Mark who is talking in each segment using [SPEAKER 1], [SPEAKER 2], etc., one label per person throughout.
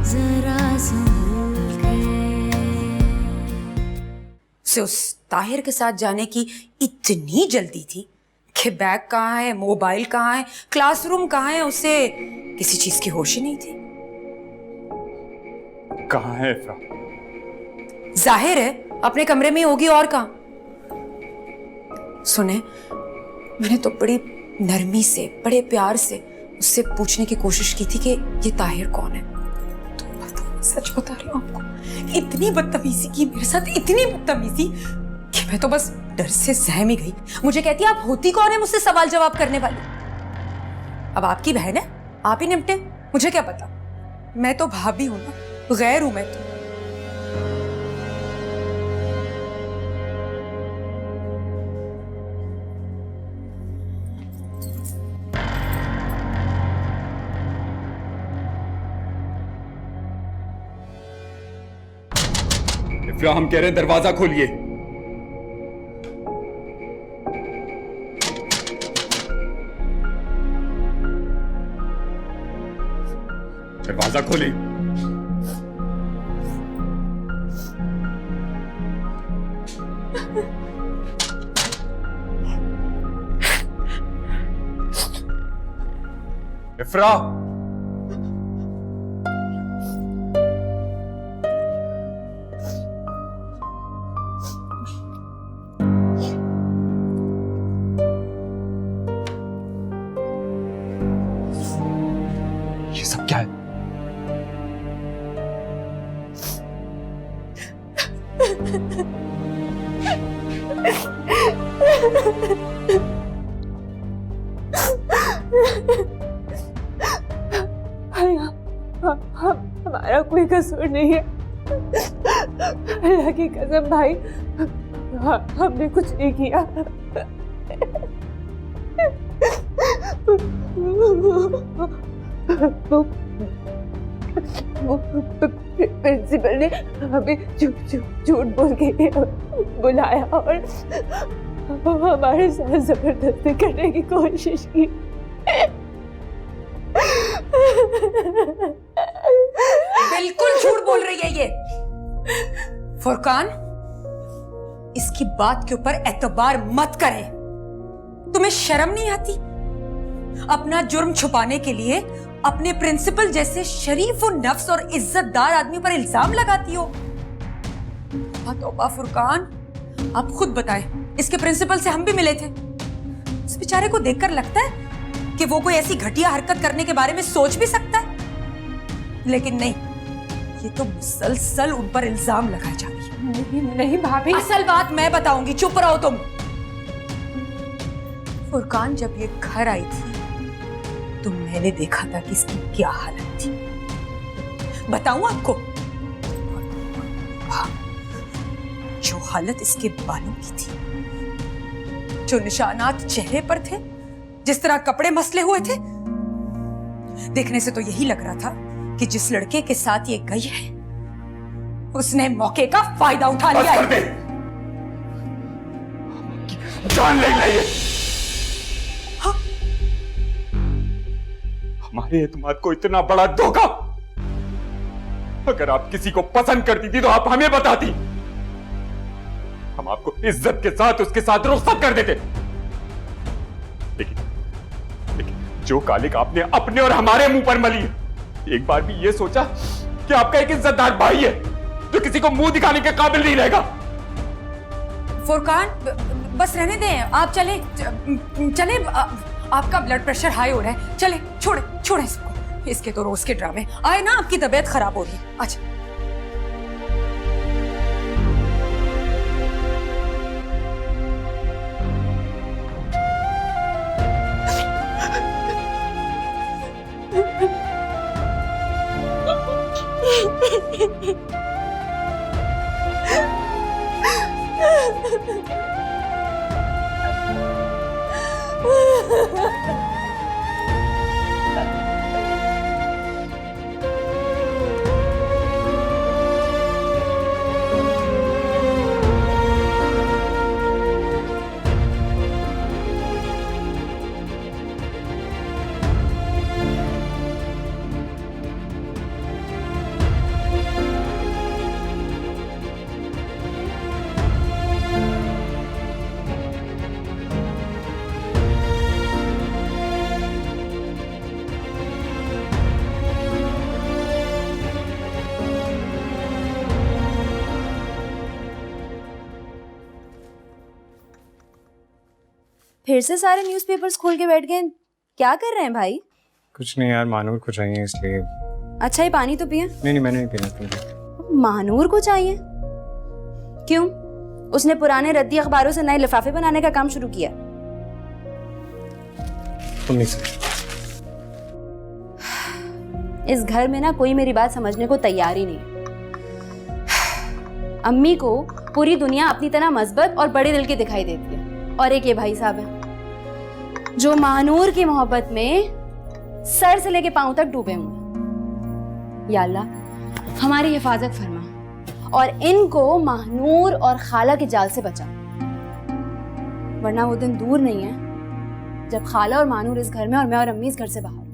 [SPEAKER 1] जरा संभल के।
[SPEAKER 2] से उस ताहिर के साथ जाने की इतनी जल्दी थी कि बैग कहाँ है, मोबाइल कहाँ है, क्लासरूम कहाँ है, उसे किसी चीज की होश ही नहीं थी।
[SPEAKER 3] कहाँ है इफ्रा?
[SPEAKER 2] जाहिर है अपने कमरे में ही होगी, और कहाँ। सुने, मैंने तो बड़ी नरमी से, बड़े प्यार से उससे पूछने की कोशिश की थी कि ये ताहिर कौन है। तो सच बता रही हूँ आपको, इतनी बदतमीजी की मेरे साथ, इतनी बदतमीजी कि मैं तो बस डर से सहम ही गई। मुझे कहती है आप होती कौन है मुझसे सवाल जवाब करने वाली? अब आपकी बहन है, आप ही निपटे, मुझे क्या पता। मैं तो भाभी हूं ना, गैर हूं मैं तो।
[SPEAKER 3] इफ्रा, हम कह रहे हैं दरवाजा खोलिए। दरवाजा खोलिए। इफ्रा, ये सब क्या है?
[SPEAKER 4] हमारा कोई कसूर नहीं है, अल्लाह की कसम भाई, हमने कुछ नहीं किया। वो प्रिंसिपल ने हमें झूठ बोल के बुलाया और हमारे साथ जबरदस्ती करने की कोशिश की।
[SPEAKER 2] बिल्कुल झूठ बोल रही है ये। फुरकान, इसकी बात के ऊपर एतबार मत करे। तुम्हें शर्म नहीं आती? अपना जुर्म छुपाने के लिए अपने प्रिंसिपल जैसे शरीफ और नफ्स और इज्जतदार आदमी पर इल्जाम लगाती हो। तौबा फुरकान, आप खुद बताएं, इसके प्रिंसिपल से हम भी मिले थे। उस बेचारे को देखकर लगता है कि वो कोई ऐसी घटिया हरकत करने के बारे में सोच भी सकता है, लेकिन नहीं, ये तो मुसलसल उन पर इल्जाम लगाए जा रही है।
[SPEAKER 4] नहीं भाभी,
[SPEAKER 2] असल बात मैं बताऊंगी, चुप रहो तुम। फुरकान जब ये घर आई थी तो मैंने देखा था कि इसकी क्या हालत थी। बताऊं आपको? हाँ, जो हालत इसके बालों की थी, जो निशानात चेहरे पर थे, जिस तरह कपड़े मसले हुए थे, देखने से तो यही लग रहा था कि जिस लड़के के साथ ये गई है उसने मौके का फायदा उठा लिया है।
[SPEAKER 3] जान ले लिया। हाँ? हमारे एतमाद को इतना बड़ा धोखा। अगर आप किसी को पसंद करती थी तो आप हमें बताती, हम आपको इज्जत के साथ उसके साथ रुखसत कर देते। लेकिन जो कालिक आपने अपने और हमारे मुंह पर मली है, एक बार भी ये सोचा कि आपका एक इज्जतदार भाई है जो किसी को मुंह दिखाने के काबिल नहीं रहेगा?
[SPEAKER 2] फुरकान, बस रहने दें, आप चले चले। आपका ब्लड प्रेशर हाई हो रहा है, चले, छोड़े इसको। इसके तो रोज के ड्रामे आए ना, आपकी तबीयत खराब हो रही है। अच्छा,
[SPEAKER 5] फिर से सारे न्यूज़पेपर्स खोल के बैठ गए, क्या कर रहे हैं भाई?
[SPEAKER 6] कुछ नहीं यार, मानूर को चाहिए इसलिए।
[SPEAKER 5] अच्छा ये पानी तो पिए।
[SPEAKER 6] नहीं मैंने नहीं पीना, तुम पी।
[SPEAKER 5] महानूर को चाहिए? क्यों? उसने पुराने रद्दी अखबारों से नए लिफाफे बनाने का काम शुरू किया।
[SPEAKER 6] तुम नहीं समझ।
[SPEAKER 5] इस घर में ना कोई मेरी बात समझने को तैयार ही नहीं। अम्मी को पूरी दुनिया अपनी तरह मजबूत और बड़े दिल की दिखाई देती है, और एक ये भाई साहब है जो महानूर की मोहब्बत में सर से लेके पांव तक डूबे हुए हैं। या अल्लाह हमारी हिफाजत फरमा और इनको महानूर और खाला के जाल से बचा, वरना वो दिन दूर नहीं है जब खाला और महानूर इस घर में और मैं और अम्मी इस घर से बाहर।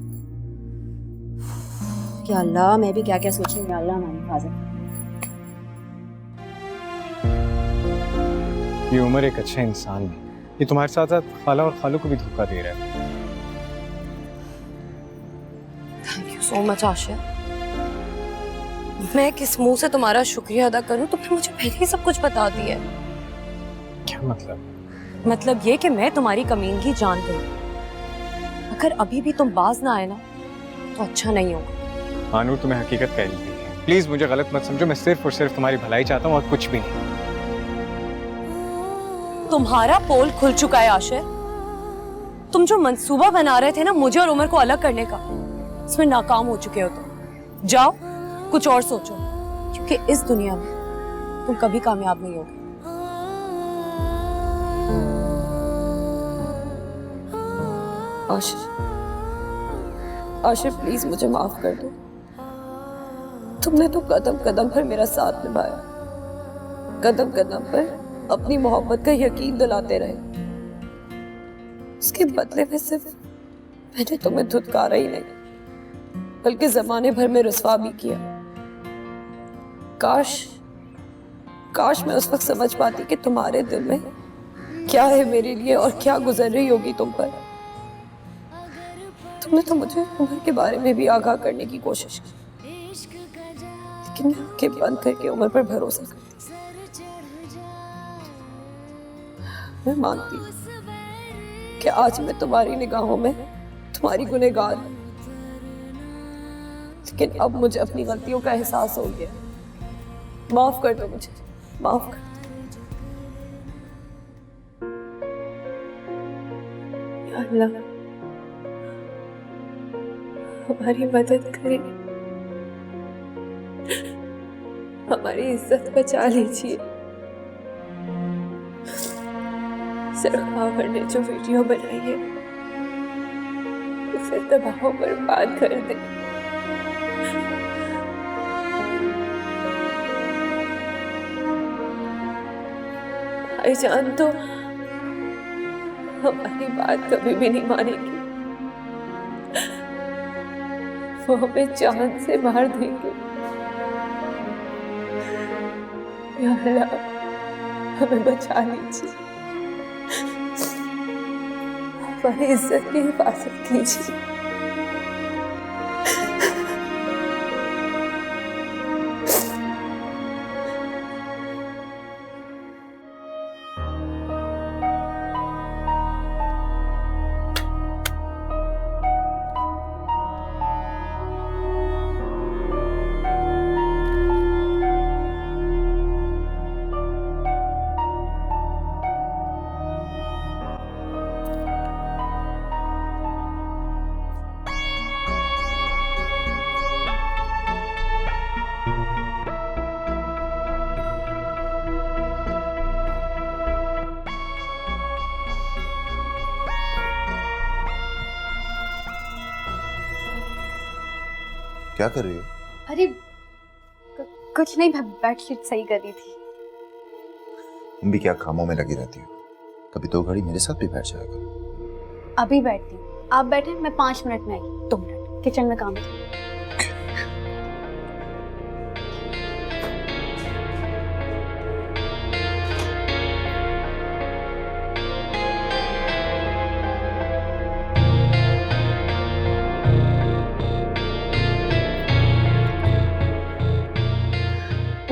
[SPEAKER 5] या अल्लाह मैं भी क्या क्या सोचूं। या अल्लाह हमारी हिफाजत।
[SPEAKER 6] ये उमर एक अच्छा इंसान है, ये तुम्हारे साथ साथ खाला और खालू को भी धोखा दे रहा है।
[SPEAKER 4] Thank you so much Ashir. मैं किस मुंह से तुम्हारा शुक्रिया अदा करूं? तुमने मुझे पहले ही सब कुछ बता दिया है।
[SPEAKER 6] क्या मतलब?
[SPEAKER 4] मतलब ये कि मैं तुम्हारी कमीनगी जान गई। अगर अभी भी तुम बाज ना आए ना तो अच्छा नहीं होगा।
[SPEAKER 6] मानूर तुम्हें हकीकत कह रही है, प्लीज मुझे गलत मत समझो, मैं सिर्फ और सिर्फ तुम्हारी भलाई चाहता हूँ और कुछ भी नहीं।
[SPEAKER 4] तुम्हारा पोल खुल चुका है आशिर। तुम जो मंसूबा बना रहे थे ना मुझे और उमर को अलग करने का, उसमें नाकाम हो चुके हो तुम। जाओ कुछ और सोचो, क्योंकि इस दुनिया में तुम कभी कामयाब नहीं होगे। आशिर, आशिर प्लीज मुझे माफ कर दो। तुमने तो कदम कदम पर मेरा साथ निभाया, कदम कदम पर अपनी मोहब्बत का यकीन दिलाते रहे। उसके बदले में सिर्फ मैंने तुम्हें धुतकारा ही नहीं बल्कि जमाने भर में रुस्वा भी किया। काश मैं उस वक्त समझ पाती कि तुम्हारे दिल में क्या है मेरे लिए और क्या गुजर रही होगी तुम पर। तुमने तो मुझे उमर के बारे में भी आगाह करने की कोशिश की, लेकिन मैं आंखें बंद करके उमर पर भरोसा करती। मैं मानती हूँ कि आज मैं तुम्हारी निगाहों में तुम्हारी गुनहगार हूं, लेकिन अब मुझे अपनी गलतियों का एहसास हो गया। माफ कर दो मुझे, माफ कर दो। या अल्लाह हमारी मदद करे, हमारी इज्जत बचा लीजिए। सरखावर ने जो वीडियो बनाई है उसे तबाह बर्बाद कर दे। भाईजान तो हमारी बात कभी भी नहीं मानेगी, वो हमें जान से मार देंगे। या अल्लाह हमें बचा लीजिए, हमारी इज्जत की हिफाजत कीजिए।
[SPEAKER 7] क्या कर रही हो?
[SPEAKER 8] अरे कुछ नहीं, बेडशीट सही कर रही थी।
[SPEAKER 7] तुम भी क्या कामों में लगी रहती हो? कभी तो घड़ी मेरे साथ भी बैठ जाया करो।
[SPEAKER 8] अभी बैठती हूँ, आप बैठे, मैं 5 मिनट में आई। 2 मिनट किचन में काम है।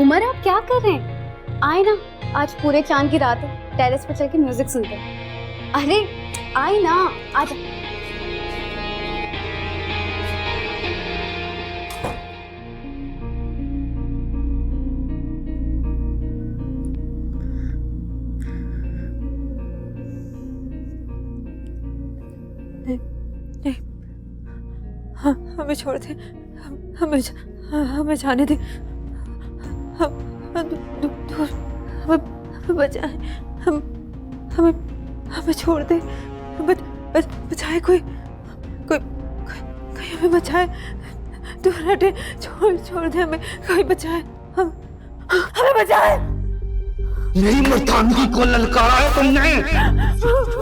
[SPEAKER 8] उमर आप क्या कर रहे हैं? आए ना, आज पूरे चांद की रात है, टेरेस पे चल के म्यूजिक सुनते हैं। अरे आई ना, आजा।
[SPEAKER 4] हमें छोड़ दे, हमें जाने दे, हमें बचाए, हमें छोड़ दे, बचाए कोई हमें बचाए, दूर हटे, छोड़ दे हमें, कोई बचाए, हमें बचाए।
[SPEAKER 9] मेरी मर्दानगी को ललकारा है तुमने।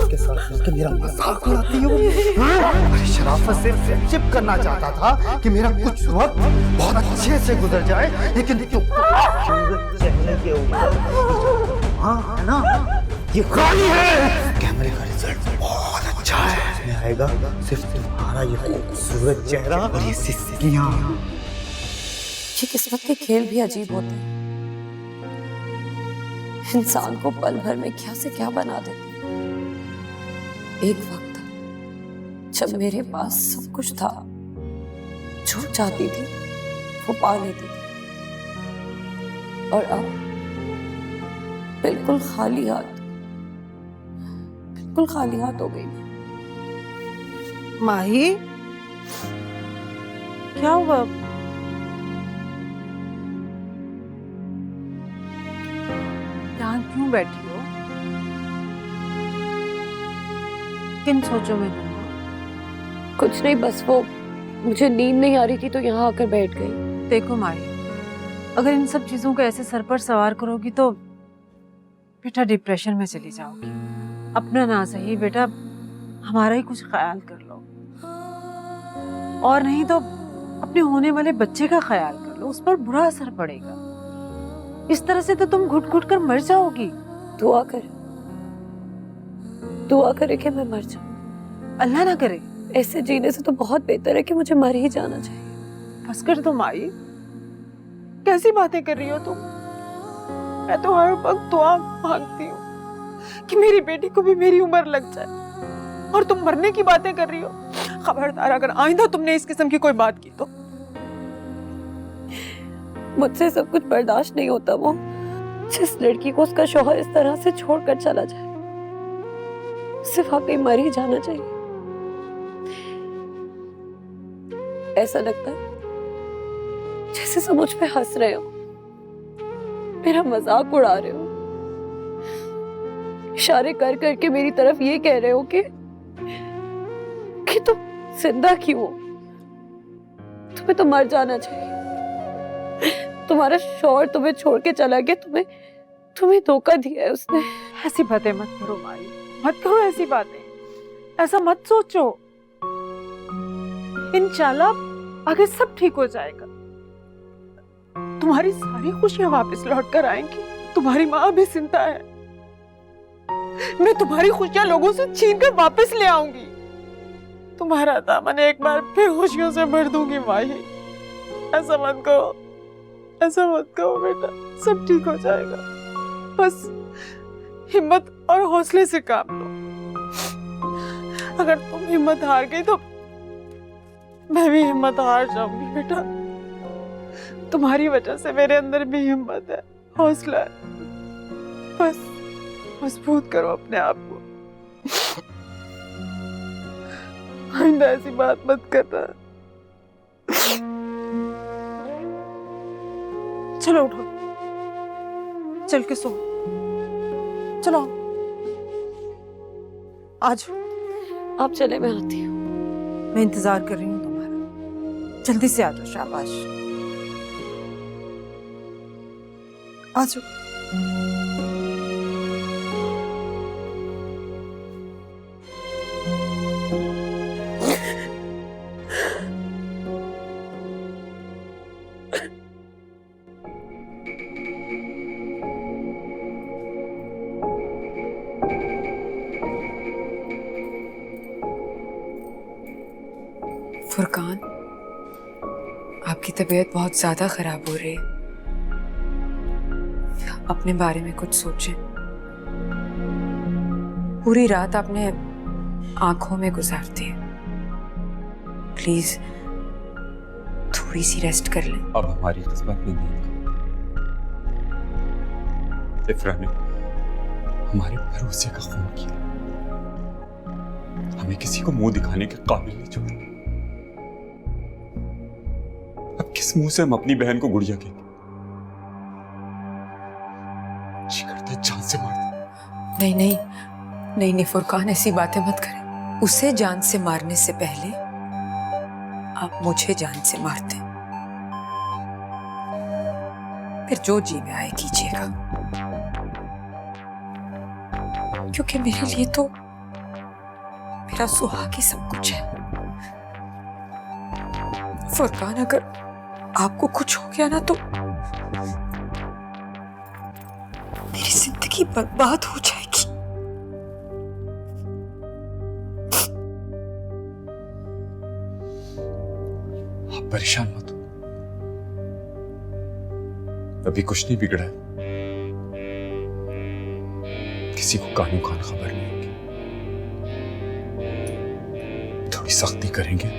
[SPEAKER 9] के साथ मिलकर मेरा मजाक उड़ाती हो। हाँ? शराफत से फ्रेंडशिप करना चाहता था कि मेरा कुछ वक्त बहुत अच्छे से गुजर जाए, लेकिन क्यों चेहरे के ऊपर, हाँ है ना, ये खाली है। कैमरे का रिजल्ट बहुत अच्छा है। इसमें आएगा सिर्फ तुम्हारा ये खूबसूरत चेहरा और ये सिसकियां।
[SPEAKER 4] ये किस्मत के खेल भी अजीब होते हैं, इंसान को पल भर में क्या से क्या बना देते हैं। एक वक्त था जब मेरे पास सब कुछ था, जो चाहती थी वो पा लेती थी, और अब बिल्कुल खाली हाथ हो गई मैं।
[SPEAKER 10] माही, क्या हुआ? यहाँ क्यों बैठी हो? किन सोचों में हो?
[SPEAKER 4] कुछ नहीं, बस वो मुझे नींद नहीं आ रही थी तो यहाँ आकर बैठ गई।
[SPEAKER 10] देखो माही, अगर इन सब चीजों को ऐसे सर पर सवार करोगी तो बेटा डिप्रेशन में चली जाओगी। अपना ना सही बेटा, हमारा ही कुछ ख्याल कर लो, और नहीं तो अपने होने वाले बच्चे का ख्याल कर लो, उस पर बुरा असर पड़ेगा। इस तरह से तो तुम घुट कर मर जाओगी।
[SPEAKER 4] दुआ करे कि मैं मर जाऊं।
[SPEAKER 10] अल्लाह ना करे।
[SPEAKER 4] ऐसे जीने से तो बहुत बेहतर है कि मुझे मर ही जाना चाहिए।
[SPEAKER 10] बस कर तुम आई, कैसी बातें कर रही हो तुम? मैं तो हर वक्त दुआ मांगती हूँ कि मेरी बेटी को भी मेरी उम्र लग जाए, और तुम मरने की बातें कर रही हो। खबरदार, अगर आइंदा तुमने इस किस्म की कोई बात की तो।
[SPEAKER 4] मुझसे सब कुछ बर्दाश्त नहीं होता। वो जिस लड़की को उसका शौहर इस तरह से छोड़कर चला जाए, सिर्फ वाकई मर ही जाना चाहिए। ऐसा लगता है जैसे सब मुझ पे हंस रहे हो, मेरा मजाक उड़ा रहे हो, इशारे कर करके मेरी तरफ ये कह रहे हो कि तुम जिंदा क्यों हो, तुम्हें तो मर जाना चाहिए। तुम्हारा शौहर तुम्हें छोड़ के चला गया, तुम्हें धोखा दिया है उसने।
[SPEAKER 10] ऐसी बातें मत करो माई, मत करो ऐसी बातें, ऐसा मत सोचो। इंशाल्लाह आगे सब ठीक हो जाएगा। तुम्हारी सारी खुशियां वापस लौट कर आएंगी। तुम्हारी माँ भी जिंदा है। मैं तुम्हारी खुशियां लोगों से छीन कर वापस ले आऊंगी। तुम्हारा दामन एक बार फिर खुशियों से भर दूंगी माही। ऐसा मत कहो, ऐसा मत कहो बेटा, सब ठीक हो जाएगा। बस हिम्मत और हौसले से काम लो। अगर तुम हिम्मत हार गई तो मैं भी हिम्मत हार जाऊंगी बेटा। तुम्हारी वजह से मेरे अंदर भी हिम्मत है, हौसला है। बस मजबूत करो अपने आप को। आइंदा ऐसी बात मत करना। चलो उठो, चल के सो। चलो आज
[SPEAKER 4] आप चले, मैं आती हूँ।
[SPEAKER 10] मैं इंतजार कर रही हूँ तुम्हारा, जल्दी से आ जाओ। शाबाश, आ जाओ।
[SPEAKER 2] फुरकान, आपकी तबीयत बहुत ज्यादा खराब हो रही है, अपने बारे में कुछ सोचें। पूरी रात आपने आंखों में गुजार दी। प्लीज थोड़ी सी रेस्ट कर लें।
[SPEAKER 3] अब हमारी किस्मत में नींद का इफ्रा ने हमारे भरोसे का खून किया, हमें किसी को मुंह दिखाने के काबिल नहीं छोड़ा। अब किस मुंह से हम अपनी बहन को गुड़िया कहेंगे? जी करता है जान से मार दे।
[SPEAKER 2] नहीं नहीं नहीं नहीं फुरकान, ऐसी बातें मत करें। उसे जान से मारने से पहले आप मुझे जान से मार दें, फिर जो जी में आए कीजिएगा, क्योंकि मेरे लिए तो मेरा सुहाग ही सब कुछ है। फुरकान, अगर आपको कुछ हो गया ना तो मेरी जिंदगी बर्बाद हो जाएगी।
[SPEAKER 3] आप परेशान मत हो, अभी कुछ नहीं बिगड़ा है। किसी को कानों कान खबर नहीं होगी। थोड़ी सख्ती करेंगे,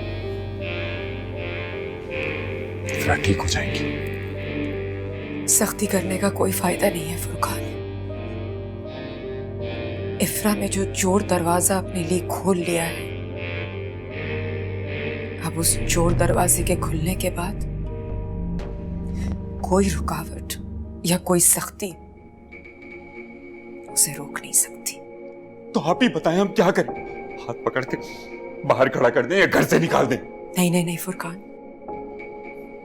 [SPEAKER 3] इफ्रा ठीक हो जाएगी।
[SPEAKER 2] सख्ती करने का कोई फायदा नहीं है फुरकान। इफ्रा में जो जोर दरवाजा अपने लिए खोल लिया है, अब उस जोर दरवाजे के खुलने के बाद कोई रुकावट या कोई सख्ती उसे रोक नहीं सकती।
[SPEAKER 3] तो आप ही बताएं हम क्या करें? हाथ पकड़ के बाहर खड़ा कर दें या घर से निकाल दें?
[SPEAKER 2] नहीं नहीं नहीं फुरकान,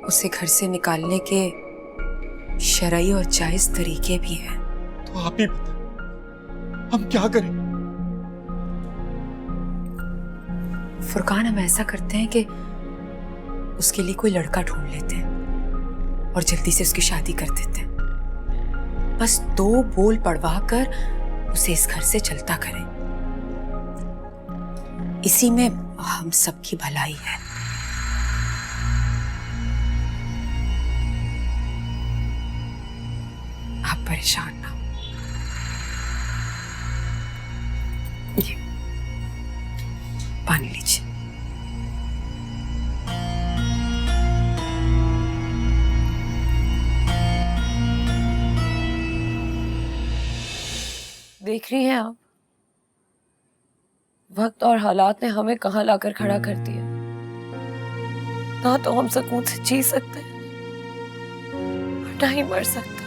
[SPEAKER 2] उसे घर से निकालने के शरई और जायज तरीके भी हैं।
[SPEAKER 3] तो आप ही बताएं हम क्या करें?
[SPEAKER 2] फुरकान, हम ऐसा करते हैं कि उसके लिए कोई लड़का ढूंढ लेते हैं और जल्दी से उसकी शादी कर देते हैं। बस 2 बोल पढ़वा कर उसे इस घर से चलता करें। इसी में हम सबकी भलाई है। आप परेशान ना हो। ये पानी लीजिए।
[SPEAKER 4] देख रही हैं आप, वक्त और हालात ने हमें कहां लाकर खड़ा कर दिया। ना तो हम सुकून से जी सकते हैं और ना ही मर सकते।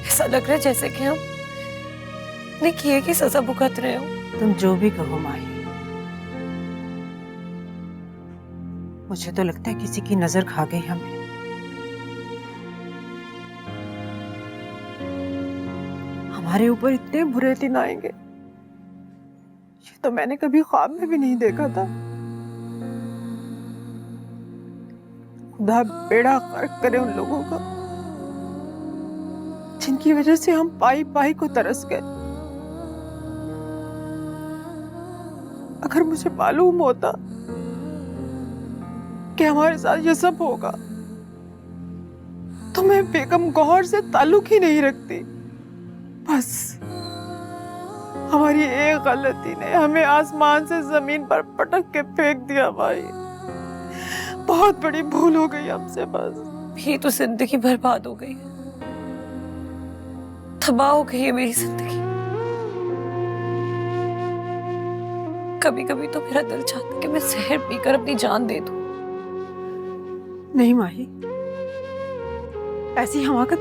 [SPEAKER 4] ऐसा लग रहा है जैसे कि हम अपने किए की सजा भुगत रहे हो।
[SPEAKER 10] तुम जो भी कहो माही, मुझे तो लगता है किसी की नजर खा गई हमें। हमारे ऊपर इतने बुरे दिन आएंगे, ये तो मैंने कभी ख्वाब में भी नहीं देखा था। खुदा बेड़ा गर्क करे उन लोगों का जिनकी वजह से हम पाई पाई को तरस गए। अगर मुझे मालूम होता कि हमारे साथ ये सब होगा तो मैं बेगम गौहर से ताल्लुक ही नहीं रखती। बस हमारी एक गलती ने हमें आसमान से जमीन पर पटक के फेंक दिया भाई। बहुत बड़ी भूल हो गई हमसे। बस
[SPEAKER 4] ये तो जिंदगी बर्बाद हो गई, तबाह हो गई है मेरी जिंदगी। कभी कभी तो मेरा दिल चाहता है कि मैं जहर पीकर अपनी जान दे दूं।
[SPEAKER 10] नहीं माही, ऐसी हमाकत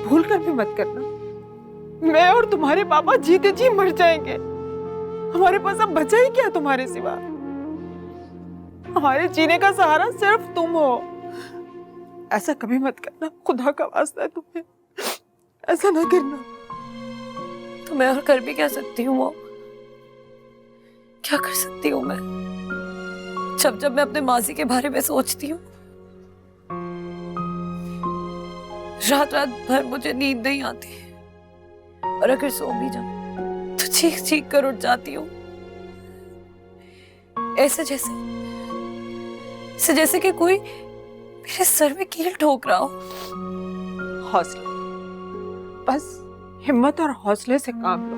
[SPEAKER 10] भूल कर भी मत करना। मैं और तुम्हारे पापा जीते जी मर जाएंगे। हमारे पास अब बचा ही क्या तुम्हारे सिवा? हमारे जीने का सहारा सिर्फ तुम हो। ऐसा कभी मत करना, खुदा का वास्ता है तुम्हें ऐसा ना करना।
[SPEAKER 4] तो मैं और कर भी क्या सकती हूँ? वो क्या कर सकती हूँ मैं? जब जब मैं अपने माजी के बारे में सोचती हूँ, रात रात भर मुझे नींद नहीं आती, और अगर सो भी जाऊं तो चीख चीख कर उठ जाती हूँ, ऐसे जैसे कि कोई मेरे सर में कील ठोक रहा हो।
[SPEAKER 10] बस हिम्मत और हौसले से काम लो,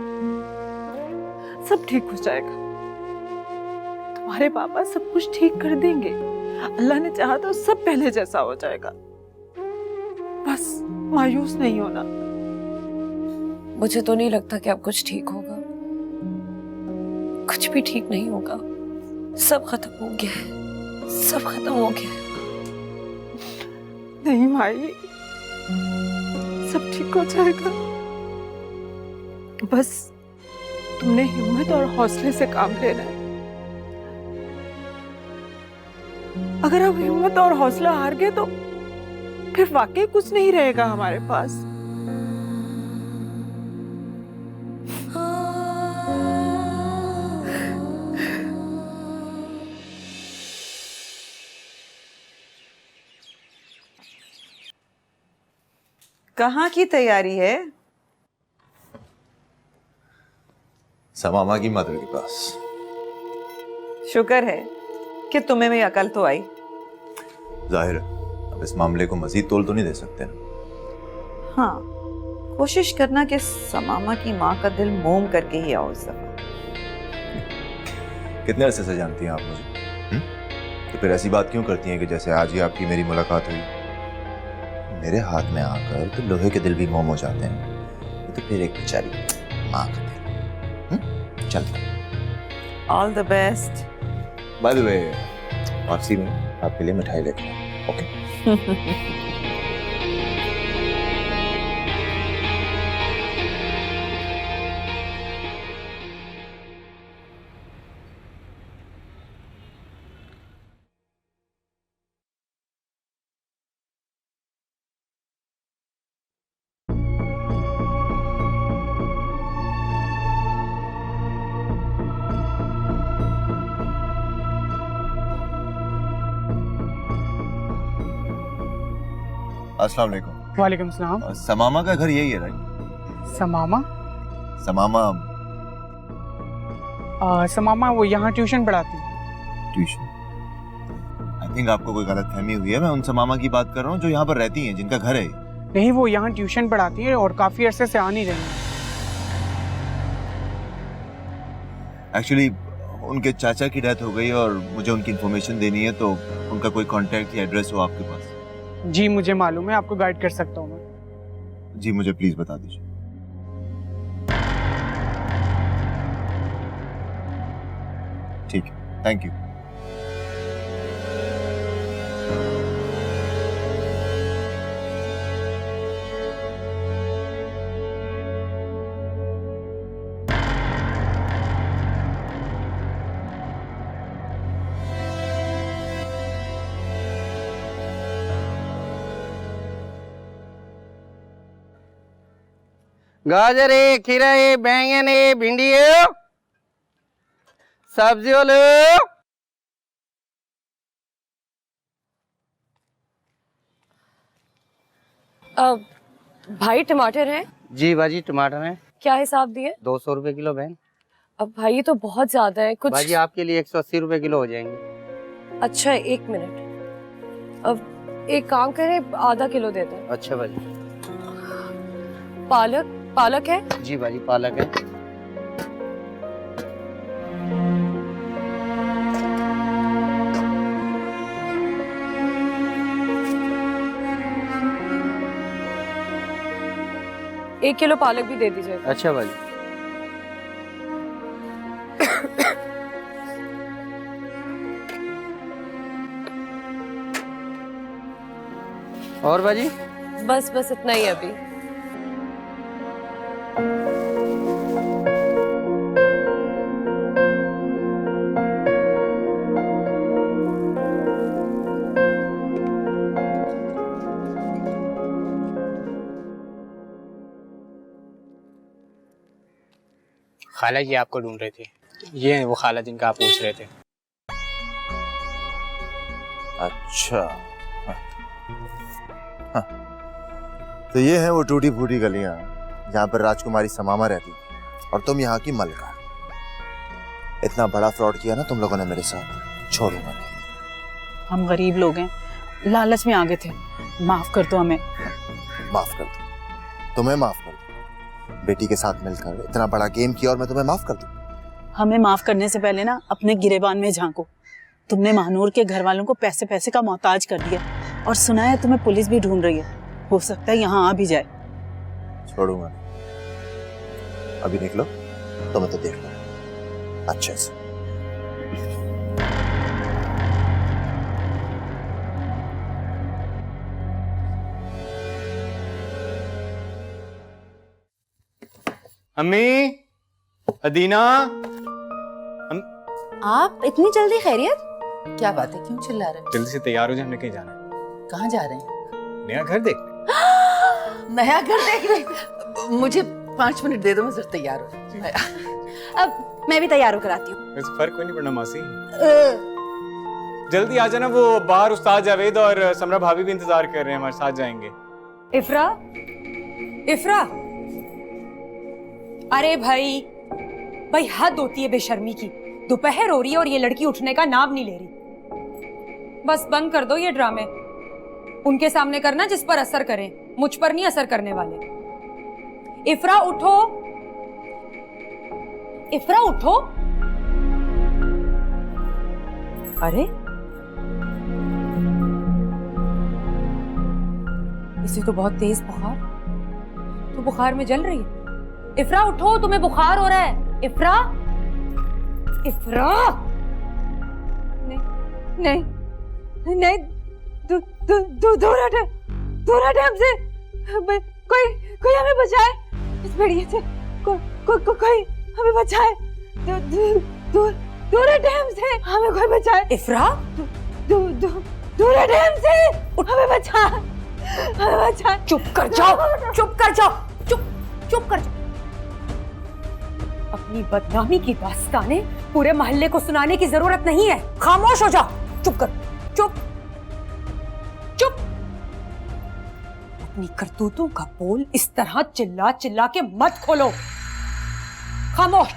[SPEAKER 10] सब ठीक हो जाएगा। तुम्हारे पापा सब कुछ ठीक कर देंगे। अल्लाह ने चाहा तो सब पहले जैसा हो जाएगा। बस मायूस नहीं होना।
[SPEAKER 4] मुझे तो नहीं लगता कि अब कुछ ठीक होगा। कुछ भी ठीक नहीं होगा। सब खत्म हो गया है, सब खत्म हो गया है।
[SPEAKER 10] नहीं माई, सब ठीक हो जाएगा। बस तुमने हिम्मत और हौसले से काम लेना है। अगर हम हिम्मत और हौसला हार गए तो फिर वाकई कुछ नहीं रहेगा हमारे पास।
[SPEAKER 11] कहाँ की तैयारी है?
[SPEAKER 7] समामा की मदर के पास।
[SPEAKER 11] शुक्र है कि तुम्हें भी अकल तो आई।
[SPEAKER 7] जाहिर है अब इस मामले को मजीद तोल तो नहीं दे सकते ना।
[SPEAKER 11] हाँ, कोशिश करना कि समामा की माँ का दिल मोम करके ही आओ इस दफा।
[SPEAKER 7] कितने अरसे से जानती हैं आप मुझे? तो फिर ऐसी बात क्यों करती हैं कि जैसे आज ही आपकी मेरी मुलाकात हुई? मेरे हाथ में आकर तो लोहे के दिल भी मोम हो जाते हैं, तो फिर एक बेचारी माँ का दिल। चल,
[SPEAKER 11] all the best.
[SPEAKER 7] By the way, वापसी में आपके लिए मिठाई लेके आऊं, ओके? अस्सलाम वालेकुम।
[SPEAKER 6] वालेकुम सलाम।
[SPEAKER 7] समामा का घर यही है राइट?
[SPEAKER 6] समामा?
[SPEAKER 7] समामा
[SPEAKER 6] समामा वो यहाँ ट्यूशन पढ़ाती है।
[SPEAKER 7] ट्यूशन? आई थिंक आपको कोई गलतफहमी हुई है। मैं उन समामा की बात कर रहा हूँ जो यहाँ पर रहती हैं, जिनका घर है।
[SPEAKER 6] नहीं, वो यहाँ ट्यूशन पढ़ाती है और काफी अरसे से आ नहीं रही है।
[SPEAKER 7] एक्चुअली उनके चाचा की डेथ हो गई और मुझे उनकी इन्फॉर्मेशन देनी है, तो उनका कोई कांटेक्ट या एड्रेस हो आपके पास?
[SPEAKER 6] जी मुझे मालूम है, आपको गाइड कर सकता हूँ मैं।
[SPEAKER 7] जी मुझे प्लीज बता दीजिए। ठीक है, थैंक यू।
[SPEAKER 9] गाजर है, खीरा है, बैंगन है, भिंडी है, सब्जी लो।
[SPEAKER 4] भाई टमाटर है?
[SPEAKER 9] जी बाजी टमाटर है।
[SPEAKER 4] क्या हिसाब दिए?
[SPEAKER 9] 200 रुपए किलो बहन।
[SPEAKER 4] अब भाई ये तो बहुत ज्यादा है कुछ।
[SPEAKER 9] बाजी आपके लिए 180 रुपए किलो हो जाएंगे।
[SPEAKER 4] अच्छा एक मिनट, अब एक काम करे, आधा किलो दे दो।
[SPEAKER 9] अच्छा बाजी।
[SPEAKER 4] पालक है?
[SPEAKER 9] जी बाजी पालक है।
[SPEAKER 4] एक किलो पालक भी दे दीजिएगा।
[SPEAKER 9] अच्छा बाजी। और बाजी?
[SPEAKER 4] बस इतना ही अभी।
[SPEAKER 6] खाला जी आपको ढूंढ रहे थे। ये है वो खाला जिनका आप पूछ रहे थे।
[SPEAKER 7] अच्छा हाँ। तो ये है वो टूटी फूटी गलियां जहाँ पर राजकुमारी समामा रहती थी और तुम यहाँ की मलका। इतना बड़ा फ्रॉड किया ना तुम लोगों ने मेरे साथ, छोड़ूंगा नहीं।
[SPEAKER 10] हम गरीब लोग हैं, लालच में आ गए थे, माफ कर दो हमें।
[SPEAKER 7] माफ कर दो, तुम्हें माफ कर दो। बेटी के साथ मिलकर इतना बड़ा गेम किया और मैं तुम्हें माफ कर दूं?
[SPEAKER 10] हमें माफ करने से पहले ना अपने गिरेबान में झांको। तुमने महानूर के घर वालों को पैसे पैसे का मोहताज कर दिया और सुना है तुम्हें पुलिस भी ढूंढ रही है। हो सकता है यहाँ आ भी जाए।
[SPEAKER 7] छोड़ूंगा नहीं। अभी निकलो तो मैं तो देख लूंगा अच्छे से।
[SPEAKER 6] अम्मी, अदीना,
[SPEAKER 5] आप इतनी जल्दी खैरियत? क्या बात है, क्यों चिल्ला रहे
[SPEAKER 6] जल्दी से तैयार हो जाए, हमने कहीं जाना है।
[SPEAKER 5] हो? कहाँ जा रहे हैं?
[SPEAKER 6] नया घर देखने।
[SPEAKER 10] नया घर देखने? मुझे 5 मिनट दे दो, मैं जरा तैयार हो जाऊं।
[SPEAKER 5] अब मैं भी तैयार होकर आती हूँ।
[SPEAKER 6] वैसे फर्क कोई नहीं पड़ना मासी। जल्दी आ जाना, वो बाहर उस्ताद जावेद और समरा भाभी भी इंतजार कर रहे हैं, हमारे साथ जाएंगे।
[SPEAKER 2] इफ्रा, इफ्रा, अरे भाई भाई हद होती है बेशर्मी की। दोपहर हो रही है और ये लड़की उठने का नाम नहीं ले रही। बस बंद कर दो ये ड्रामे। उनके सामने करना जिस पर असर करें, मुझ पर नहीं असर करने वाले। इफ्रा उठो, इफ्रा उठो। अरे इसे तो बहुत तेज बुखार, तो बुखार में जल रही है। इफ्रा उठो, तुम्हें बुखार हो रहा है। इफ्रा, इफ्रा, नहीं नहीं नहीं, दूर हटे हमसे। कोई हमें बचाए, इस भेड़िए से कोई हमें बचाए। दूर हटे हमसे, हमें कोई बचाए। इफ्रा, दूर हटे हमसे, हमें बचा, हमें बचा। चुप कर जाओ, चुप कर जाओ, चुप कर जाओ। अपनी बदनामी की दास्तानें पूरे मोहल्ले को सुनाने की जरूरत नहीं है। खामोश हो जाओ, चुप कर, चुप चुप। अपनी करतूतों का पोल इस तरह चिल्ला चिल्ला के मत खोलो। खामोश।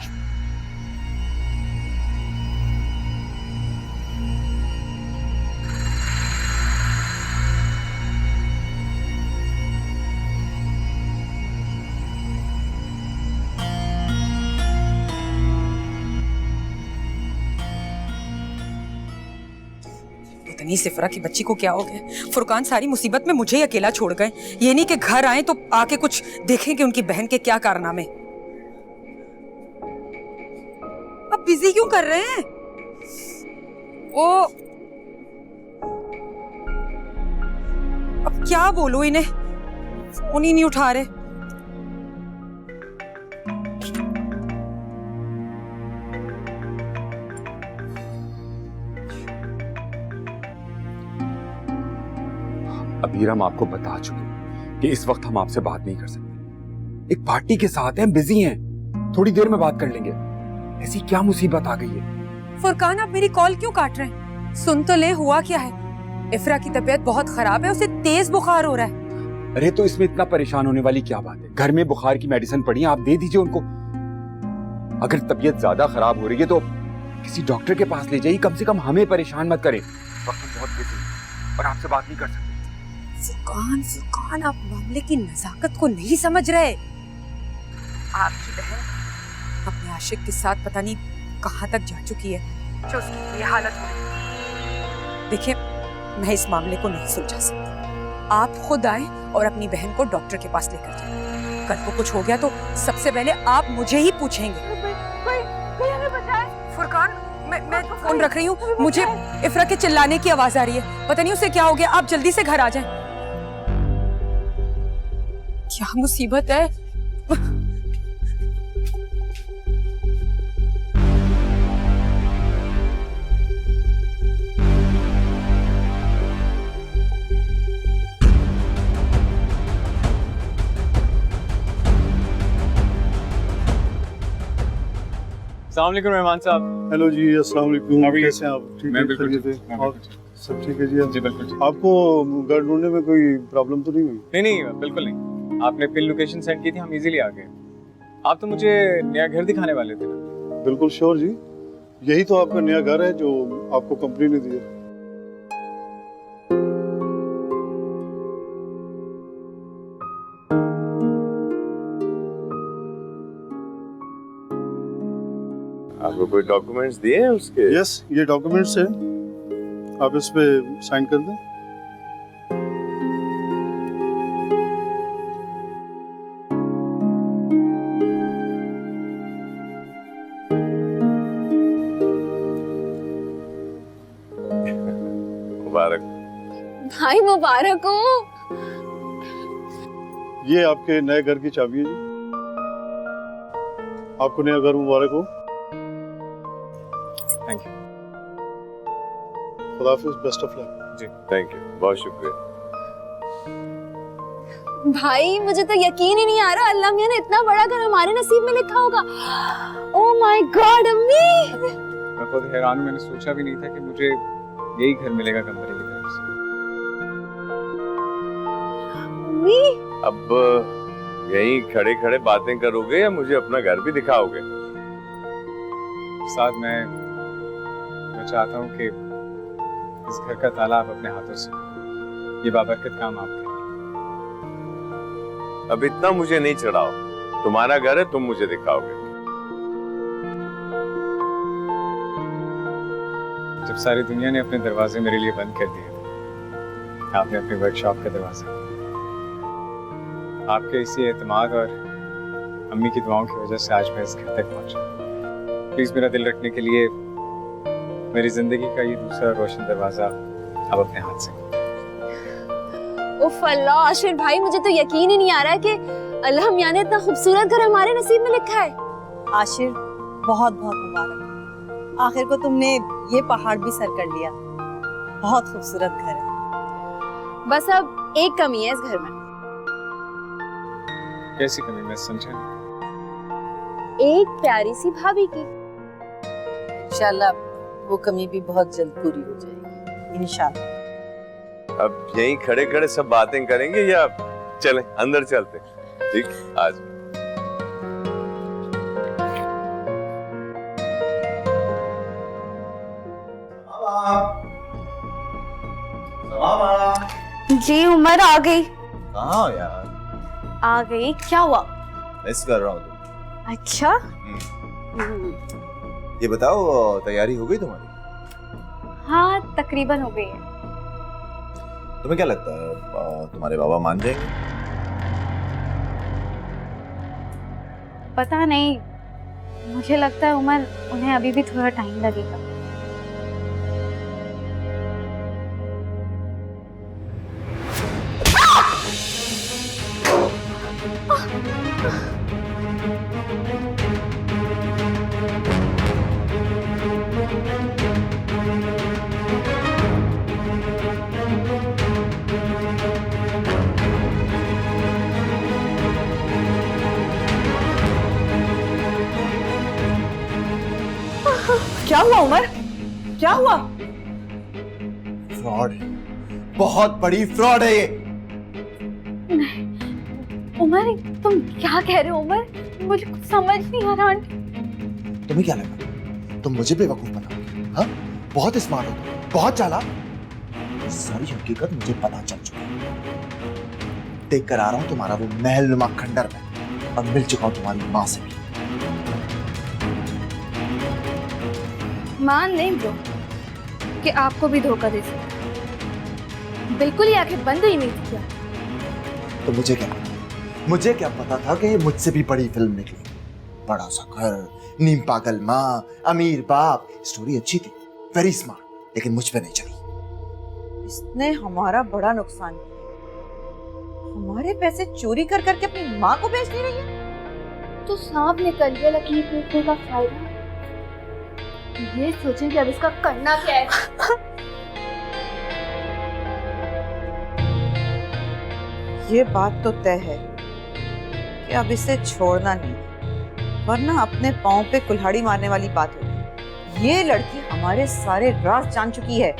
[SPEAKER 2] सिफरा की बच्ची को क्या हो गया? फुरकान सारी मुसीबत में मुझे ही अकेला छोड़ गए। ये नहीं कि घर आए तो आके कुछ देखें कि उनकी बहन के क्या कारनामे। अब बिजी क्यों कर रहे हैं? ओ, अब क्या बोलूं इन्हें, फोन ही नहीं उठा रहे।
[SPEAKER 3] अबीर, हम आपको बता चुके कि इस वक्त हम आपसे बात नहीं कर सकते। एक पार्टी के साथ हैं, बिजी हैं, थोड़ी देर में बात कर लेंगे। ऐसी क्या मुसीबत आ गई है?
[SPEAKER 2] फुरकान, आप मेरी कॉल क्यों काट रहे हैं? सुन तो ले, हुआ क्या है? इफ्रा की तबीयत बहुत खराब है, उसे तेज बुखार हो रहा है।
[SPEAKER 3] अरे तो इसमें इतना परेशान होने वाली क्या बात है? घर में बुखार की मेडिसिन पड़ी है, आप दे दीजिए उनको। अगर तबीयत ज्यादा खराब हो रही है तो किसी डॉक्टर के पास ले जाइए, कम से कम हमें परेशान मत करें। वक्त बहुत बिजी है और आपसे बात नहीं कर सकते।
[SPEAKER 2] फुरकान, आप मामले की नजाकत को नहीं समझ रहे। आपकी बहन अपने आशिक के साथ पता नहीं कहां तक जा चुकी है जो उसकी ये हालत हो रही। देखिए, मैं इस मामले को नहीं सुलझा सकती। आप खुद आए और अपनी बहन को डॉक्टर के पास लेकर जाए। कल को कुछ हो गया तो सबसे पहले आप मुझे ही पूछेंगे। कोई हमें बचाए। फुरकान, मैं फोन रख रही हूँ। मुझे इफ्रा के चिल्लाने की आवाज आ रही है, पता नहीं उसे क्या हो गया। आप जल्दी से घर आ जाएं। क्या मुसीबत है?
[SPEAKER 6] अस्सलाम वालेकुम मेहमान साहब।
[SPEAKER 12] हेलो जी, अस्सलाम वालेकुम।
[SPEAKER 6] How are you?
[SPEAKER 12] कैसे हैं आप? ठीक
[SPEAKER 6] मैं
[SPEAKER 12] है,
[SPEAKER 6] बिल्कुल
[SPEAKER 12] खैरियत
[SPEAKER 6] ठीक
[SPEAKER 12] है?
[SPEAKER 6] हूँ।
[SPEAKER 12] और सब ठीक है जी?
[SPEAKER 6] जी बिल्कुल ठीक।
[SPEAKER 12] आपको घर ढूंढने में कोई प्रॉब्लम तो नहीं हुई?
[SPEAKER 6] नहीं नहीं, बिल्कुल नहीं। आपने पिन लोकेशन सेंड की थी, हम इजीली आ गए। आप तो मुझे नया घर दिखाने वाले थे ना?
[SPEAKER 12] बिल्कुल श्योर जी, यही तो आपका नया घर है जो आपको कंपनी ने दिया।
[SPEAKER 13] कोई डॉक्यूमेंट्स दिए हैं उसके?
[SPEAKER 12] यस, ये डॉक्यूमेंट्स है, आप इस पे साइन कर दें।
[SPEAKER 13] मुबारक।
[SPEAKER 5] भाई मुबारक हो।
[SPEAKER 12] ये आपके नए घर की चाबी है जी। आपको नया घर मुबारक हो।
[SPEAKER 6] Thank you.
[SPEAKER 12] खुदाफिज, बेस्ट ऑफ लक।
[SPEAKER 13] जी थैंक यू, बहुत शुक्रिया।
[SPEAKER 5] भाई मुझे तो यकीन ही नहीं आ रहा, अल्लाह मियां ने इतना बड़ा घर हमारे नसीब में लिखा होगा। ओह माय गॉड अम्मी,
[SPEAKER 6] मैं खुद हैरान हूं, मैंने सोचा भी नहीं था कि मुझे यही घर मिलेगा कंपनी की तरफ से।
[SPEAKER 5] अम्मी
[SPEAKER 13] अब यहीं खड़े खड़े बातें करोगे या मुझे अपना घर भी दिखाओगे?
[SPEAKER 6] साथ मैं चाहता हूँ कि इस घर का ताला आप अपने हाथों से, ये बाबरकत काम आप करें।
[SPEAKER 13] अब इतना मुझे नहीं चढ़ाओ, तुम्हारा घर है, तुम मुझे दिखाओगे।
[SPEAKER 6] जब सारी दुनिया ने अपने दरवाजे मेरे लिए बंद कर दिए, आपने अपनी वर्कशॉप का दरवाजा आपके इसी एतमाद और अम्मी की दुआओं की वजह से आज मैं इस घर तक पहुंचा। प्लीज मेरा दिल रखने के लिए मेरी जिंदगी का ये दूसरा रोशन दरवाजा आप अपने हाथ से।
[SPEAKER 5] उफ अल्लाह, आशिर भाई मुझे तो यकीन ही नहीं आ रहा है कि अल्लाह मियां ने इतना खूबसूरत घर हमारे नसीब में लिखा है।
[SPEAKER 11] आशिर, बहुत बहुत मुबारक। आखिर को तुमने ये पहाड़ भी सर कर लिया। बहुत खूबसूरत घर है।
[SPEAKER 5] बस अब एक कमी है इस घर में।
[SPEAKER 6] कैसी कमी, मैं समझा नहीं।
[SPEAKER 5] एक प्यारी सी भाभी की।
[SPEAKER 11] इंशाल्लाह वो कमी भी बहुत जल्द पूरी हो जाएगी, इंशाल्लाह।
[SPEAKER 13] अब यहीं खड़े खड़े सब बातें करेंगे या चलें अंदर चलते? ठीक, आज
[SPEAKER 5] जी उमर आ गई।
[SPEAKER 7] कहाँ हो यार?
[SPEAKER 5] आ गई, क्या हुआ?
[SPEAKER 7] मिस कर रहा हूँ तुम।
[SPEAKER 5] अच्छा
[SPEAKER 7] ये बताओ, तैयारी हो गई तुम्हारी?
[SPEAKER 5] हाँ तकरीबन हो गई है।
[SPEAKER 7] तुम्हें क्या लगता है तुम्हारे बाबा मान जाएंगे?
[SPEAKER 5] पता नहीं, मुझे लगता है उमर उन्हें अभी भी थोड़ा टाइम लगेगा।
[SPEAKER 11] क्या हुआ उमर? क्या हुआ?
[SPEAKER 7] फ्रॉड, बहुत बड़ी फ्रॉड है ये।
[SPEAKER 5] उमर तुम क्या कह रहे हो उमर? मुझे कुछ समझ नहीं आ रहा। आंटी
[SPEAKER 9] तुम्हें क्या लगा तुम मुझे बेवकूफ बनाओगे? हाँ, बहुत स्मार्ट हो तुम, बहुत चालाक। सारी हकीकत मुझे पता चल चुकी है। देख कर आ रहा हूं तुम्हारा वो महलनुमा खंडर में, और मिल चुका हूं तुम्हारी माँ से भी।
[SPEAKER 5] मान लें ब्रो कि आपको भी धोखा दे सकता, बिल्कुल ही आंखें बंद ही नहीं किया।
[SPEAKER 9] तो मुझे क्या पता? मुझे क्या पता था कि ये मुझसे भी बड़ी फिल्म निकली। बड़ा सा घर, नीम पागल माँ, अमीर बाप। स्टोरी अच्छी थी, वेरी स्मार्ट, लेकिन मुझ पे नहीं चली।
[SPEAKER 11] इसने हमारा बड़ा नुकसान किया। हमारे पैसे चोरी कर करके अपनी माँ को बेच नहीं रही है।
[SPEAKER 5] तो सांप निकल गया लकीर टूटने का फायदा। ये सोचें कि अब इसका करना क्या है।
[SPEAKER 11] ये बात तो तय है कि अब इसे छोड़ना नहीं, वरना अपने पांव पे कुल्हाड़ी मारने वाली बात होगी। ये लड़की हमारे सारे राज जान चुकी है।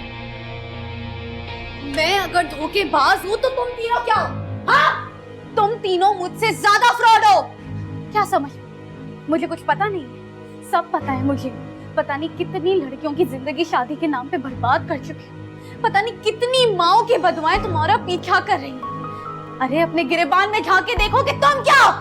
[SPEAKER 5] मैं अगर धोखेबाज हूँ तो तुम तीनों क्या हो? हाँ? तुम तीनों मुझसे ज्यादा फ्रॉड हो। क्या समझ? मुझे कुछ पता नहीं है। सब पता है मुझे। पता नहीं कितनी लड़कियों की जिंदगी शादी के नाम पे बर्बाद कर चुके। पता नहीं कितनी माओ की बदुआएं तुम्हारा पीछा कर रही हैं। अरे अपने गिरेबान में झांक के देखो कि तुम क्या हो।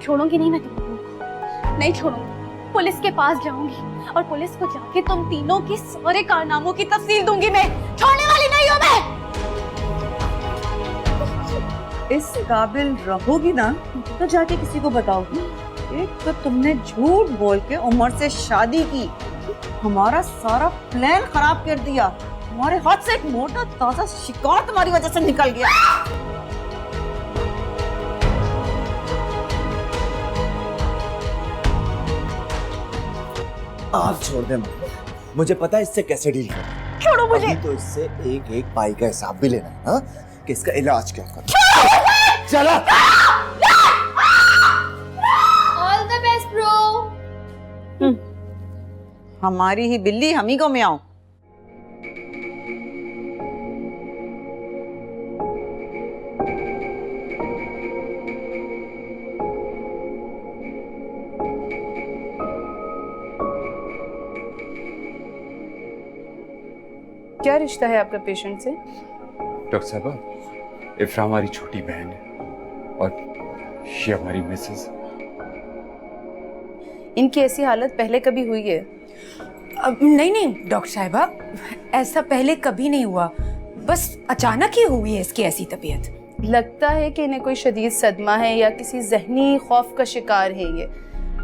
[SPEAKER 5] छोड़ूंगी नहीं मैं तुमको, नहीं छोड़ूंगी।
[SPEAKER 8] पुलिस के पास जाऊंगी और पुलिस को जाके तुम तीनों के सारे कारनामों की तफसील दूंगी। मैं छोड़ने वाली नहीं हूं मैं।
[SPEAKER 11] इस काबिल रहोगी ना तो जाके किसी को बताओगी। एक तो तुमने झूठ बोल के उमर से शादी की, हमारा सारा प्लान खराब कर दिया। हमारे हाथ से एक मोटा ताजा शिकार तुम्हारी वजह से निकल गया।
[SPEAKER 7] आप छोड़ दे मुझे पता है इससे कैसे डील करना।
[SPEAKER 8] छोड़ो मुझे।
[SPEAKER 7] अभी तो इससे एक एक पाई का हिसाब भी लेना है, हाँ? कि इसका इलाज क्या करना। चला।
[SPEAKER 8] All the best bro.
[SPEAKER 11] हमारी ही बिल्ली हम ही को म्याऊं।
[SPEAKER 5] क्या रिश्ता है आपका पेशेंट से?
[SPEAKER 3] डॉक्टर साहब, इफ्रा हमारी छोटी बहन है और ये हमारी मिसेस।
[SPEAKER 5] इनकी ऐसी हालत पहले कभी हुई है?
[SPEAKER 2] नहीं नहीं डॉक्टर साहिबा, ऐसा पहले कभी नहीं हुआ, बस अचानक ही हुई है इसकी ऐसी तबीयत।
[SPEAKER 5] लगता है कि इन्हें कोई शदीद सदमा है या किसी जहनी खौफ का शिकार है ये।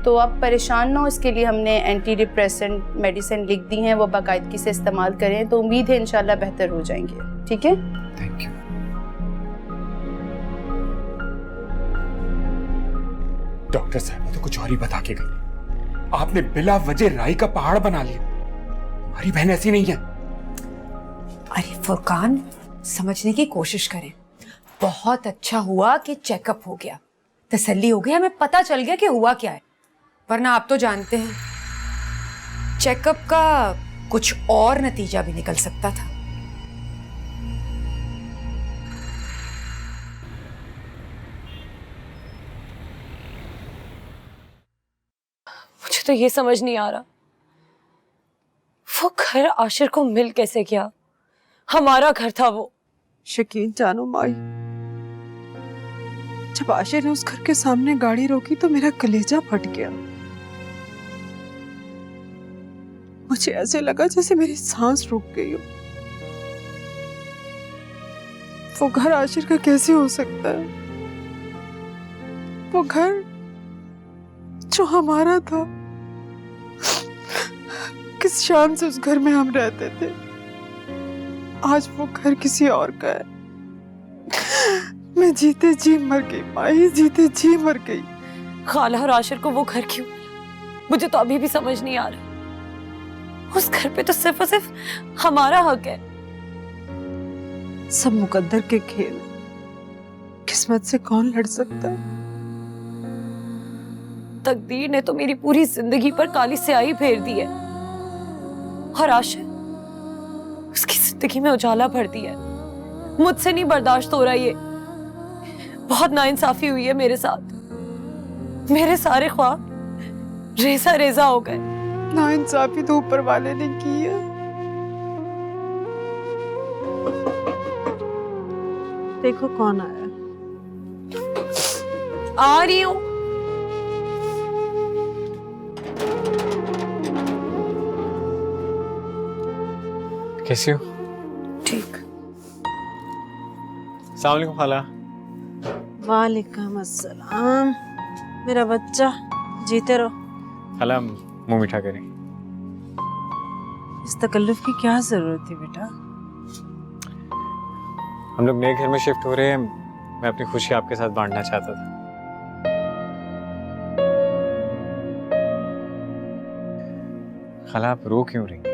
[SPEAKER 5] तो आप परेशान ना हो, इसके लिए हमने एंटी डिप्रेसेंट मेडिसिन लिख दी हैं, वो बाकायदगी से इस्तेमाल करें तो उम्मीद है इंशाल्लाह बेहतर हो जाएंगे। ठीक है,
[SPEAKER 3] थैंक यू। डॉक्टर साहब ने तो कुछ और ही बता के गई। आपने बिला वजह राई का पहाड़ बना लिया। हमारी बहन ऐसी नहीं है।
[SPEAKER 2] अरे फुरकान, समझने की कोशिश करें। बहुत अच्छा हुआ कि चेकअप हो गया, तसल्ली हो गई, हमें पता चल गया कि हुआ क्या है। वरना आप तो जानते हैं चेकअप का कुछ और नतीजा भी निकल सकता था।
[SPEAKER 4] मुझे तो ये समझ नहीं आ रहा वो घर आशिर को मिल कैसे गया। हमारा घर था वो।
[SPEAKER 10] शकीन जानो माई, जब आशिर ने उस घर के सामने गाड़ी रोकी तो मेरा कलेजा फट गया। मुझे ऐसे लगा जैसे मेरी सांस रुक गई हो। वो घर आशिर का कैसे हो सकता है? वो घर जो हमारा था, किस शान से उस घर में हम रहते थे, आज वो घर किसी और का है। मैं जीते जी मर गई माई, जीते जी मर गई।
[SPEAKER 4] खाला और आशिर को वो घर क्यों मिला, मुझे तो अभी भी समझ नहीं आ रहा। उस घर पे तो सिर्फ और सिर्फ हमारा हक है।
[SPEAKER 10] सब मुकद्दर के खेल, किस्मत से कौन लड़ सकता है?
[SPEAKER 4] तकदीर ने तो मेरी पूरी जिंदगी पर काली स्याही फेर दी है और आशिर उसकी जिंदगी में उजाला भर दिया है। मुझसे नहीं बर्दाश्त हो रहा ये। बहुत नाइंसाफी हुई है मेरे साथ। मेरे सारे ख्वाब रेजा रेजा हो गए।
[SPEAKER 10] नाइंसाफी तो ऊपर वाले ने की है। देखो कौन आया।
[SPEAKER 4] आ रही हूं।
[SPEAKER 6] कैसी हो?
[SPEAKER 4] ठीक।
[SPEAKER 6] अस्सलाम वालेकुम खाला।
[SPEAKER 10] वालेकुम अस्सलाम। मेरा बच्चा, जीते रहो।
[SPEAKER 6] खाला मुंह मीठा करें।
[SPEAKER 10] इस तकल्लुफ की क्या जरूरत थी बेटा?
[SPEAKER 6] हम लोग नए घर में शिफ्ट हो रहे हैं, मैं अपनी खुशी आपके साथ बांटना चाहता था। खाला आप रो क्यों रही हैं?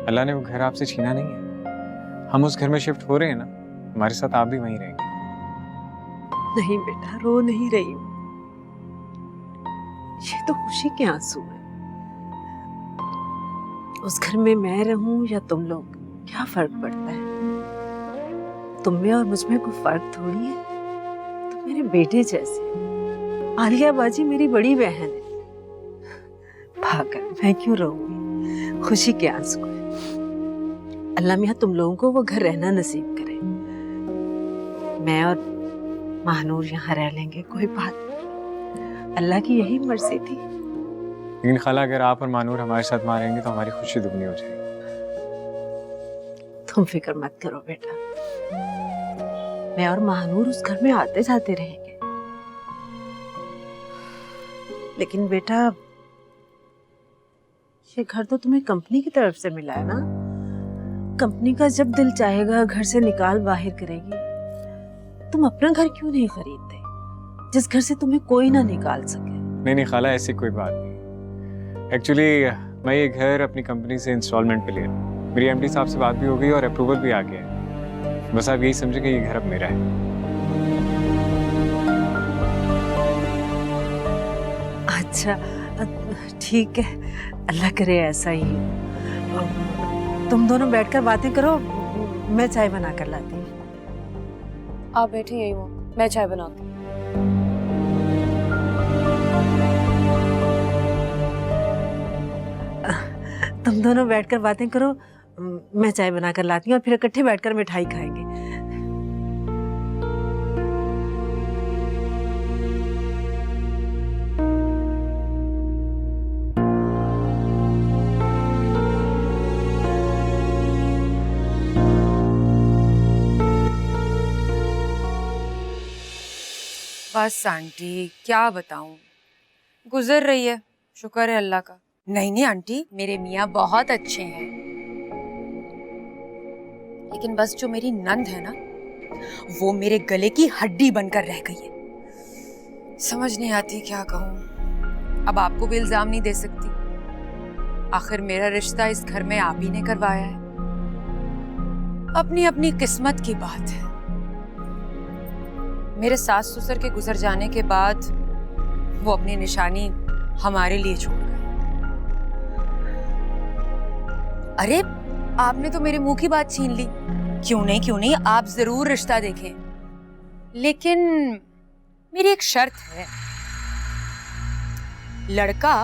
[SPEAKER 6] अल्लाह ने वो घर आपसे छीना नहीं है। हम उस घर में शिफ्ट हो रहे हैं ना, हमारे साथ आप भी वहीं रहेंगे।
[SPEAKER 10] नहीं बेटा, रो नहीं रही हूँ। ये तो खुशी के आंसू हैं। उस घर में मैं रहूं या तुम लोग, क्या फर्क पड़ता है? तुम में और मुझ में कोई फर्क थोड़ी है। तुम मेरे बेटे जैसे हो। आलिया बाजी मेरी बड़ी बहन है। पागल, मैं क्यों रहूंगी खुशी के आंसू है। अल्लाह मियां तुम लोगों को वो घर रहना नसीब करे। मैं और महानूर यहाँ रह लेंगे, कोई बात नहीं। अल्लाह की यही मर्जी थी।
[SPEAKER 6] लेकिन खाला अगर आप और मानूर हमारे साथ मारेंगे तो हमारी खुशी दुगनी हो जाएगी।
[SPEAKER 10] तुम फिक्र मत करो बेटा, मैं और महानूर उस घर में आते जाते रहेंगे। लेकिन बेटा ये घर तो तुम्हें कंपनी की तरफ से मिला है ना। कंपनी का जब दिल चाहेगा घर से निकाल बाहर करेगी। तुम अपना घर क्यों नहीं खरीदते जिस घर से तुम्हें कोई ना निकाल सके?
[SPEAKER 6] नहीं खाला, ऐसी कोई बात नहीं। एक्चुअली मैं ये घर अपनी कंपनी से इंस्टॉलमेंट पे लिया। मेरी एमडी साहब से बात भी हो गई और अप्रूवल भी आ गया है। बस आप यही समझे कि ये घर अब मेरा है।
[SPEAKER 10] अच्छा ठीक है, अल्लाह करे ऐसा ही हो। तुम दोनों बैठकर बातें करो, मैं चाय बना कर लाती हूँ।
[SPEAKER 4] आप बैठे यही हो, मैं चाय बनाती हूँ।
[SPEAKER 10] तुम दोनों बैठकर बातें करो, मैं चाय बना कर लाती हूँ और फिर इकट्ठे बैठकर मिठाई खाएंगे।
[SPEAKER 2] बस आंटी क्या बताऊं, गुजर रही है, शुक्र है अल्लाह का। नहीं आंटी, मेरे मियाँ बहुत अच्छे हैं, लेकिन बस जो मेरी नंद है ना, वो मेरे गले की हड्डी बनकर रह गई है। समझ नहीं आती क्या कहूँ। अब आपको भी इल्जाम नहीं दे सकती, आखिर मेरा रिश्ता इस घर में आप ही ने करवाया है। अपनी अपनी किस्मत की बात है। मेरे सास ससुर के गुजर जाने के बाद वो अपनी निशानी हमारे लिए छोड़ गए। अरे आपने तो मेरे मुंह की बात छीन ली। क्यों नहीं, आप जरूर रिश्ता देखें, लेकिन मेरी एक शर्त है। लड़का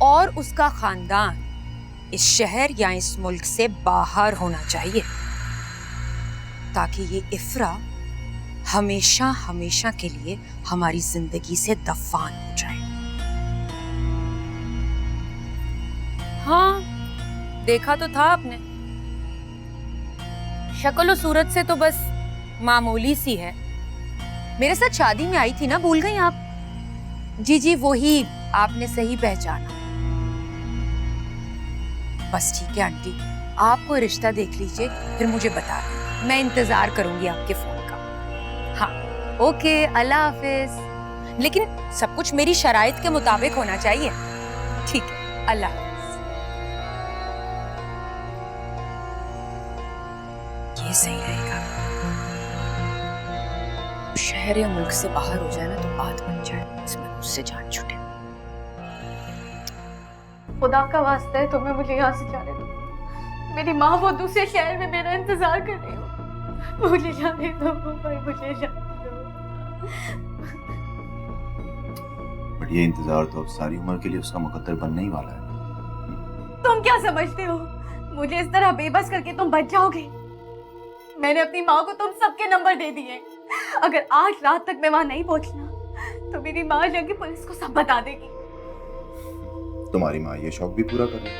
[SPEAKER 2] और उसका खानदान इस शहर या इस मुल्क से बाहर होना चाहिए, ताकि ये इफ्रा हमेशा हमेशा के लिए हमारी जिंदगी से दफान हो जाए। हाँ, देखा तो था आपने, शक्ल और सूरत से तो बस मामूली सी है। मेरे साथ शादी में आई थी ना, भूल गई आप? जी वही, आपने सही पहचाना। बस ठीक है आंटी, आप कोई रिश्ता देख लीजिए, फिर मुझे बता दें, मैं इंतजार करूंगी आपके फोन का। हाँ ओके, अल्लाह हाफिज। लेकिन सब कुछ मेरी शराइत के मुताबिक होना चाहिए। ठीक है, अल्लाह हाफिज। ये सही रहेगा। शहर या मुल्क से बाहर हो जाए ना तो बात बन जाए, इसमें मुझसे जान छूटे।
[SPEAKER 8] खुदा का वास्ता है तुम्हें मुझे यहाँ से जाने दो। मेरी माँ वो दूसरे शहर में मेरा इंतजार कर रही हो। मुझे जाने दो भाई, मुझे जाने दो।
[SPEAKER 7] बट ये इंतजार तो अब सारी उम्र के लिए उसका मुकद्दर बनने ही वाला है।
[SPEAKER 8] तुम क्या समझते हो मुझे इस तरह बेबस करके तुम बच जाओगे? मैंने अपनी माँ को तुम सबके नंबर दे दिए। अगर आज रात तक मैं वहां नहीं पहुंचना तो मेरी माँ जाके पुलिस को सब बता देगी।
[SPEAKER 7] तुम्हारी माँ ये शौक भी पूरा कर ले।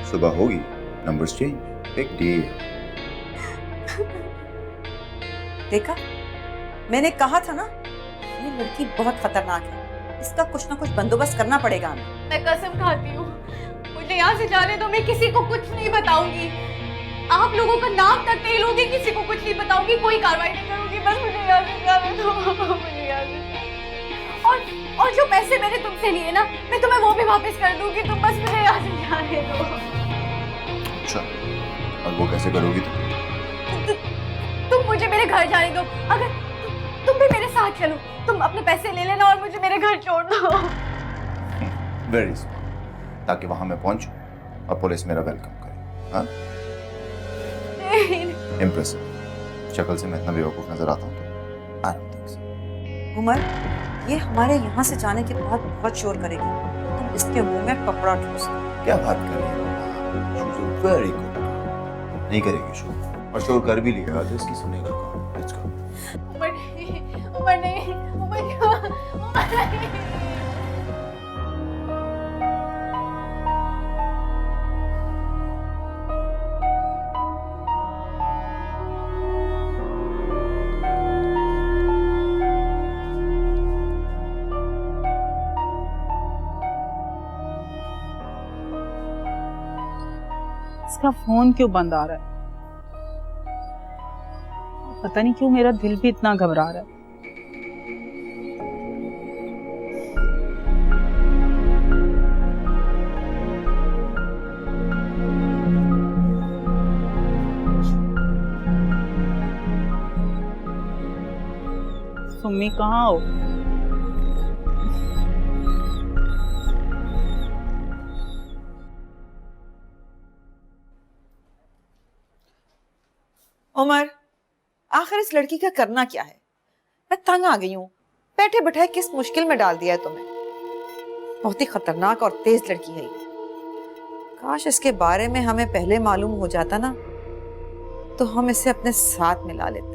[SPEAKER 7] सुबह होगी, नंबर्स चेंज, बिग डील।
[SPEAKER 11] देखा, मैंने कहा था ना, ये लड़की बहुत खतरनाक है, इसका कुछ ना कुछ बंदोबस्त करना पड़ेगा हमें।
[SPEAKER 8] मैं कसम खाती हूँ, मुझे यहाँ से जाने दो, मैं किसी को कुछ नहीं बताऊंगी। आप लोगों का नाम तक नहीं लूंगी, किसी को कुछ नहीं बताऊंगी, कोई कार्रवाई नहीं करूंगी। बस मुझे यहाँ से जाने दो, मुझे यहाँ से। और जो पैसे मैंने तुमसे लिए ना, मैं तुम्हें वो भी वापस कर दूंगी। तुम बस मुझे यहाँ से जाने दो।
[SPEAKER 7] अच्छा, और वो कैसे करोगी
[SPEAKER 8] तुम मुझे मेरे घर जाने दो। अगर तुम भी मेरे साथ चलो, तुम अपने पैसे ले लेना और मुझे मेरे घर छोड़ दो।
[SPEAKER 7] वेरी स्मार्ट, ताकि वहां मैं पहुंचूं और पुलिस मेरा वेलकम करे। हाँ, इम्प्रेसिव। शक्ल से मैं इतना बेवकूफ नजर आता हूँ?
[SPEAKER 11] उमर, ये हमारे यहाँ से जाने के बाद बहुत शोर करेगी, तुम इसके मुंह में कपड़ा ठूस दो।
[SPEAKER 7] क्या बात कर रही हो? Very good. नहीं करेगी शोर, और शोर कर भी लिया तो इसकी सुनेगा कौन? Let's go.
[SPEAKER 8] उमर नहीं, उमर नहीं, उमर नहीं।
[SPEAKER 10] इसका फोन क्यों बंद आ रहा है? पता नहीं क्यों मेरा दिल भी इतना घबरा रहा है। सुम्मी कहाँ हो?
[SPEAKER 11] उमर, आखिर इस लड़की का करना क्या है? मैं तंग आ गई हूँ। बैठे बैठे किस मुश्किल में डाल दिया है तुम्हें। बहुत ही खतरनाक और तेज लड़की है ये। काश इसके बारे में हमें पहले मालूम हो जाता ना, तो हम इसे अपने साथ मिला लेते।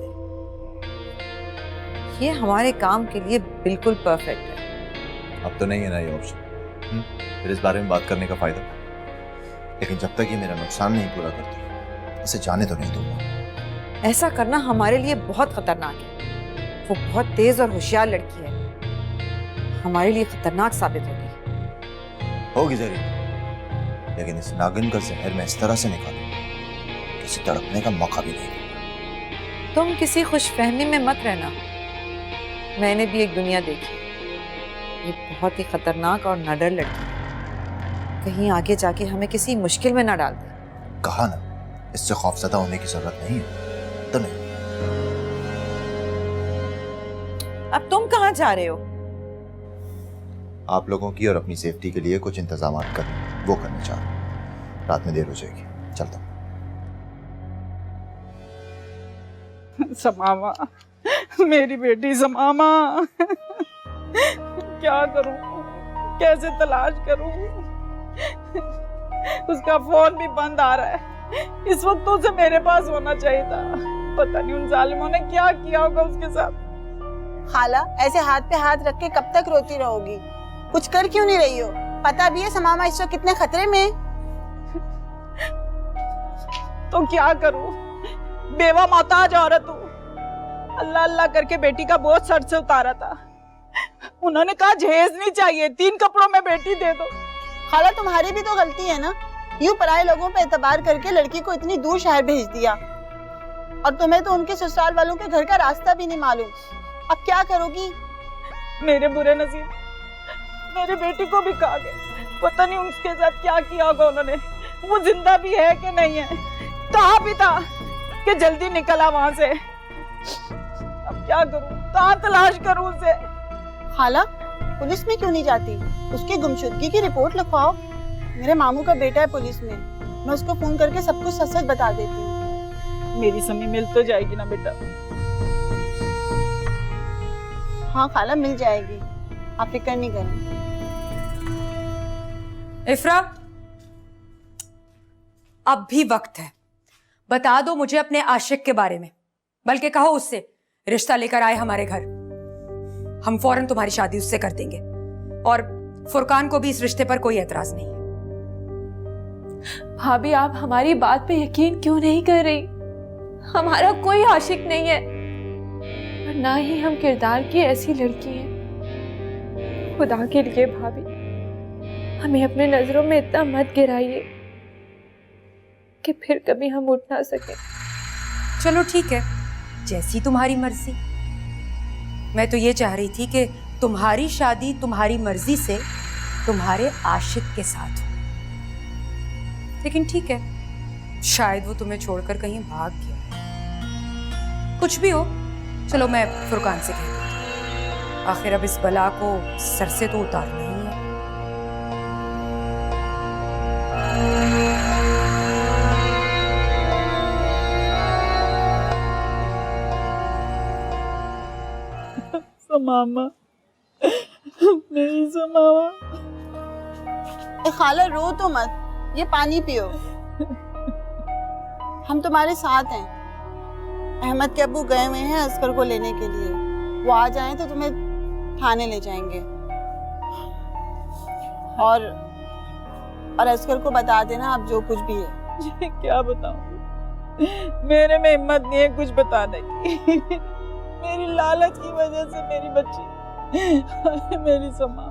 [SPEAKER 11] ये हमारे काम के लिए बिल्कुल परफेक्ट है।
[SPEAKER 7] अब तो नहीं है ना ये ऑप्शन, फिर इस बारे में बात करने का फायदा। लेकिन जब तक ये मेरा नुकसान नहीं पूरा करती, इसे जाने तो नहीं दूंगा।
[SPEAKER 11] ऐसा करना हमारे लिए बहुत खतरनाक है। वो बहुत तेज और होशियार लड़की है, हमारे लिए खतरनाक साबित होगी
[SPEAKER 7] जरूर, लेकिन इस नागिन का जहर मैं इस तरह से निकालूंगा कि इसे तड़पने का मौका भी नहीं दूंगा।
[SPEAKER 11] तुम किसी खुशफहमी में मत रहना। मैंने भी एक दुनिया देखी। ये बहुत ही खतरनाक और नडर लड़की है। कहीं आगे जाके हमें किसी मुश्किल में ना डाल दे।
[SPEAKER 7] कहा ना, इससे खौफजदा होने की जरूरत नहीं है। तो नहीं।
[SPEAKER 11] अब तुम कहाँ जा रहे हो?
[SPEAKER 7] आप लोगों की और अपनी सेफ्टी के लिए कुछ इंतजाम करने, वो करना चाह रहा हूं। रात में देर हो जाएगी, चलता हूं।
[SPEAKER 10] समामा, मेरी बेटी समामा, क्या करूं, कैसे तलाश करूं? उसका फोन भी बंद आ रहा है। इस वक्त तो उसे मेरे पास होना चाहिए था। पता नहीं उन जालिमों ने क्या किया होगा उसके साथ।
[SPEAKER 14] खाला, ऐसे हाथ पे हाथ रख के कब तक रोती रहोगी? कुछ कर क्यों नहीं रही हो? पता भी है समामा इस वक्त कितने खतरे में है।
[SPEAKER 10] तो क्या करूं? बेवा मोहताज औरत हूं। अल्लाह अल्लाह करके बेटी का बोझ सर से उतारा था। उन्होंने कहा जहेज नहीं चाहिए, 3 कपड़ों में बेटी दे दो।
[SPEAKER 14] खाला, तुम्हारी भी तो गलती है ना। यूं पराये लोगों पे एतबार करके लड़की को इतनी दूर शहर भेज दिया, और तुम्हें तो उनके ससुराल वालों के घर का रास्ता भी नहीं मालूम। अब क्या करोगी?
[SPEAKER 10] मेरे बुरे नसीब, मेरे बेटी को भी खा गए। पता नहीं उसके साथ क्या किया होगा उन्होंने। वो जिंदा भी है कि नहीं है? कहा भी था कि जल्दी निकला वहां से। अब क्या करूं, कहाँ तलाश करूं उसे?
[SPEAKER 14] खाला, पुलिस में क्यों नहीं जाती? उसकी गुमशुदगी की रिपोर्ट लिखवाओ। मेरे मामू का बेटा है पुलिस में, मैं उसको फोन करके सब कुछ सच सच बता देती हूँ।
[SPEAKER 10] मेरी समी मिल तो जाएगी ना बेटा?
[SPEAKER 14] हाँ खाला, मिल जाएगी, आप फिक्र नहीं करें।
[SPEAKER 2] इफ्रा, अब भी वक्त है। बता दो मुझे अपने आशिक के बारे में, बल्कि कहो उससे रिश्ता लेकर आए हमारे घर। हम फौरन तुम्हारी शादी उससे कर देंगे, और फुरकान को भी इस रिश्ते पर कोई एतराज नहीं है।
[SPEAKER 4] भाभी, आप हमारी बात पे यकीन क्यों नहीं कर रही? हमारा कोई आशिक नहीं है, और ना ही हम किरदार की ऐसी लड़की हैं। खुदा के लिए भाभी, हमें अपने नजरों में इतना मत गिराइए कि फिर कभी हम उठ ना सके।
[SPEAKER 2] चलो ठीक है, जैसी तुम्हारी मर्जी। मैं तो ये चाह रही थी कि तुम्हारी शादी तुम्हारी मर्जी से तुम्हारे आशिक के साथ हो, लेकिन ठीक है, शायद वो तुम्हें छोड़कर कहीं भाग गया। कुछ भी हो, चलो मैं फुरकान से कह देती। आखिर अब इस बला को सर से तो उतारना ही है।
[SPEAKER 10] समामा, मेरी समामा।
[SPEAKER 14] खाला, रो तो मत, ये पानी पियो। हम तुम्हारे साथ हैं। अहमद के अब्बू गए हुए हैं असगर को लेने के लिए। वो आ जाएं तो तुम्हें थाने ले जाएंगे, और असगर को बता देना आप जो कुछ भी है।
[SPEAKER 10] क्या बताऊं, मेरे में हिम्मत नहीं है कुछ बताने की। मेरी लालच की वजह से मेरी बच्ची, मेरी समा,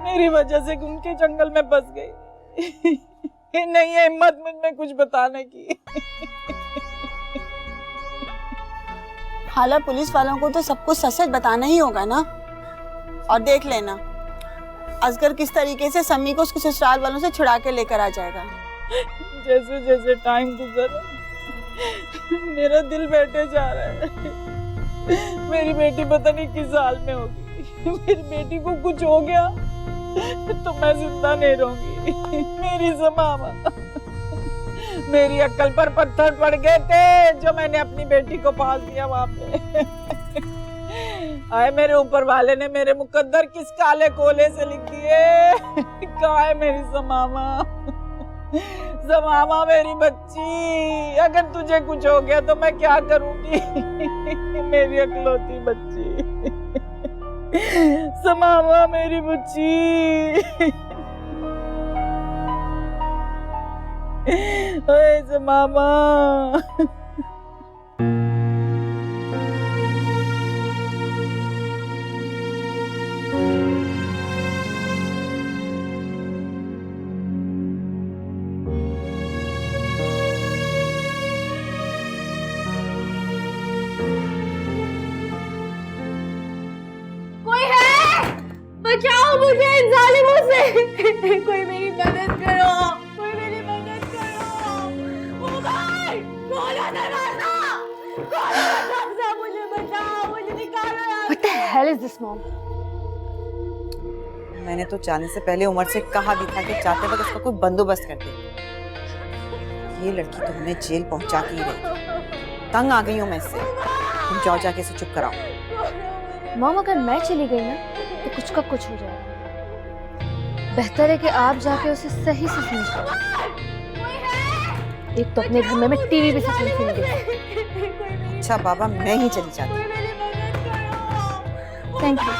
[SPEAKER 10] मेरी वजह से उनके जंगल में बस गई। नहीं है हिम्मत मुझ में कुछ बताने की।
[SPEAKER 14] हाला पुलिस वालों को तो सब कुछ सच सच बताना ही होगा ना। और देख लेना असगर किस तरीके से सम्मी को उसके ससुराल वालों से छुड़ा के लेकर आ जाएगा।
[SPEAKER 10] जैसे जैसे टाइम गुजर मेरा दिल बैठे जा रहा है। मेरी बेटी पता नहीं किस हाल में होगी। मेरी बेटी को कुछ हो गया तो मैं जिंदा नहीं रहूंगी। मेरी ज़मामा, मेरी अक्ल पर पत्थर पड़ गए थे जो मैंने अपनी बेटी को पाल दिया वहां पे। आए मेरे ऊपर वाले ने मेरे मुकद्दर किस काले कोले से लिख दिए। कहाँ है मेरी ज़मामा? ज़मामा मेरी बच्ची, अगर तुझे कुछ हो गया तो मैं क्या करूंगी? मेरी अकलौती बच्ची, ज़मामा मेरी बच्ची। ओए ज़मामा।
[SPEAKER 8] बचाओ मुझे इन जालिमों से। कोई मेरी मदद करो, कोई मेरी मदद करो। ओ भाई, खोलो दरवाजा, खोलो दरवाजा, मुझे बचाओ, मुझे निकालो यहाँ से।
[SPEAKER 5] What the hell is this, mom?
[SPEAKER 11] मैंने तो जाने से पहले उमर से कहा भी था कि जाते वक्त इसका कोई बंदोबस्त कर दे। ये लड़की तो हमें जेल पहुंचा के ही रही। तंग आ गई हूँ मैं इससे। तुम जाओ जाके इसे चुप कराओ।
[SPEAKER 5] मॉम अगर मैं चली गई ना तो कुछ का कुछ हो जाएगा। बेहतर है कि आप जाके उसे सही से समझाओ। एक तो अपने घर में मैं टीवी भी से सुन गई।
[SPEAKER 11] अच्छा बाबा, मैं ही चली जाती।
[SPEAKER 5] Thank you.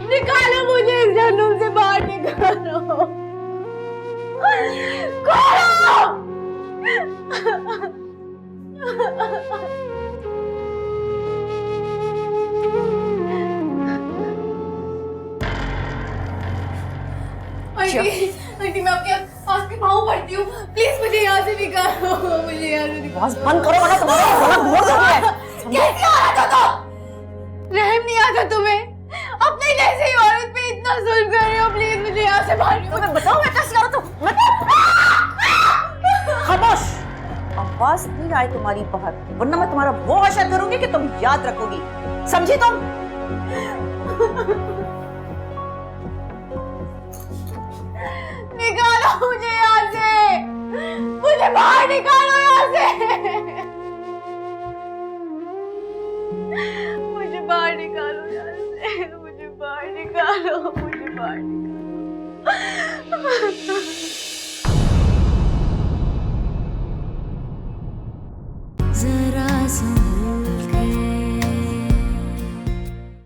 [SPEAKER 8] निकालो मुझे इस जहन्नुम से, बाहर निकालो। खोलो। आंटी मैं आपके पाँव पड़ती हूँ, प्लीज मुझे यहाँ से निकालो, मुझे यहाँ से निकालो।
[SPEAKER 11] बस बंद करो वरना तुम्हारा गला घोट दूंगी।
[SPEAKER 8] कैसी औरत हो तुम? रहम नहीं आता तुम्हें? अपनी जैसी औरत पे इतना जुल्म कर रहे हो, प्लीज मुझे यहाँ से बाहर निकालो।
[SPEAKER 11] मैं बताऊँ मैं कैसी औरत हूँ? खामोश। आवाज नहीं आए तुम्हारी बाहर, वरना मैं तुम्हारा वो हशर करूंगी कि तुम याद रखोगी। समझी तुम?
[SPEAKER 8] निकालो मुझे यहाँ से, मुझे बाहर निकालो यहाँ से। मुझे बाहर निकालो यहाँ से, मुझे बाहर निकालो, मुझे बाहर निकालो।
[SPEAKER 1] जरा सुन